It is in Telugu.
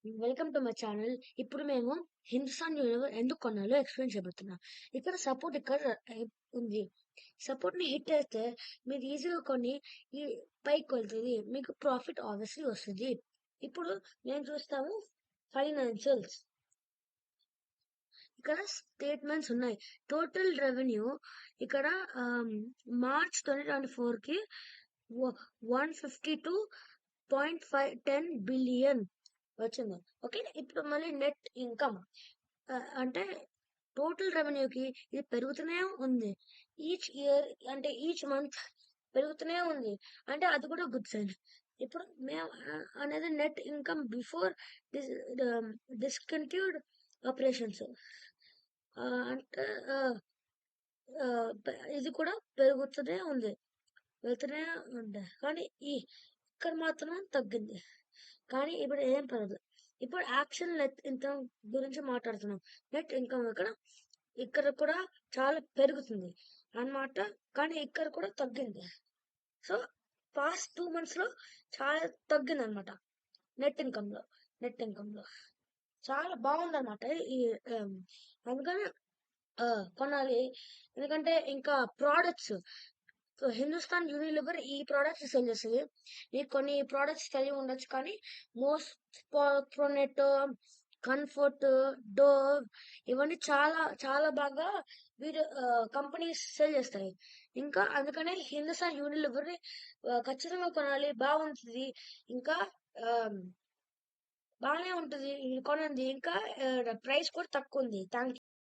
Welcome to my channel. ఇప్పుడు మేము హిందుస్థాన్ యూనిలివర్ ఎందుకు కొనాలో ఎక్స్ప్లెయిన్ చేయబోతున్నా. ఇక్కడ సపోర్ట్ ఇక్కడ ఉంది. సపోర్ట్ ని హిట్ అయితే మీరు ఈజీగా కొన్ని ఈ పైకి వెళ్తుంది, మీకు ప్రాఫిట్ ఆబ్వియస్లీ వస్తుంది. ఇప్పుడు నేను చూస్తాము ఫైనాన్షియల్స్. ఇక్కడ స్టేట్మెంట్స్ ఉన్నాయి. టోటల్ రెవెన్యూ ఇక్కడ మార్చ్ 2024 కి 152.10 బిలియన్ వచ్చింది. ఓకే, ఇప్పుడు మళ్ళీ నెట్ ఇన్కమ్ అంటే టోటల్ రెవెన్యూకి ఇది పెరుగుతూనే ఉంది. ఈచ్ ఇయర్ అంటే ఈచ్ మంత్ పెరుగుతూనే ఉంది, అంటే అది కూడా గుడ్ సైన్. ఇప్పుడు మేము అనేది net income before discontinued operations అంటే ఇది కూడా పెరుగుతూనే ఉంది, వెళ్తూనే ఉంది. కానీ ఇక్కడ మాత్రం తగ్గింది. కానీ ఇప్పుడు ఏం పెరగదు. ఇప్పుడు యాక్షన్ నెట్ ఇన్కమ్ గురించి మాట్లాడుతున్నాం. నెట్ ఇన్కమ్ ఇక్కడ కూడా చాలా పెరుగుతుంది అన్నమాట, కానీ ఇక్కడ కూడా తగ్గింది. సో పాస్ట్ 2 months లో చాలా తగ్గింది అనమాట. నెట్ ఇన్కమ్ లో చాలా బాగుంది అనమాట. అందుకని కొనాలి. ఎందుకంటే ఇంకా ప్రోడక్ట్స్ హిందుస్థాన్ యూనిలివర్ ఈ ప్రోడక్ట్స్ సెల్ చేస్తుంది. మీకు కొన్ని ప్రోడక్ట్స్ తెలివి ఉండొచ్చు, కానీ మోస్ట్ ప్రోనెట్, కంఫర్ట్, డోవ్ ఇవన్నీ చాలా చాలా బాగా వీరు కంపెనీస్ సెల్ చేస్తాయి. ఇంకా అందుకనే హిందుస్థాన్ యూనిలివర్ ఖచ్చితంగా కొనాలి. బాగుంటుంది, ఇంకా బాగానే ఉంటుంది కొనండి. ఇంకా ప్రైస్ కూడా తక్కువ ఉంది. థ్యాంక్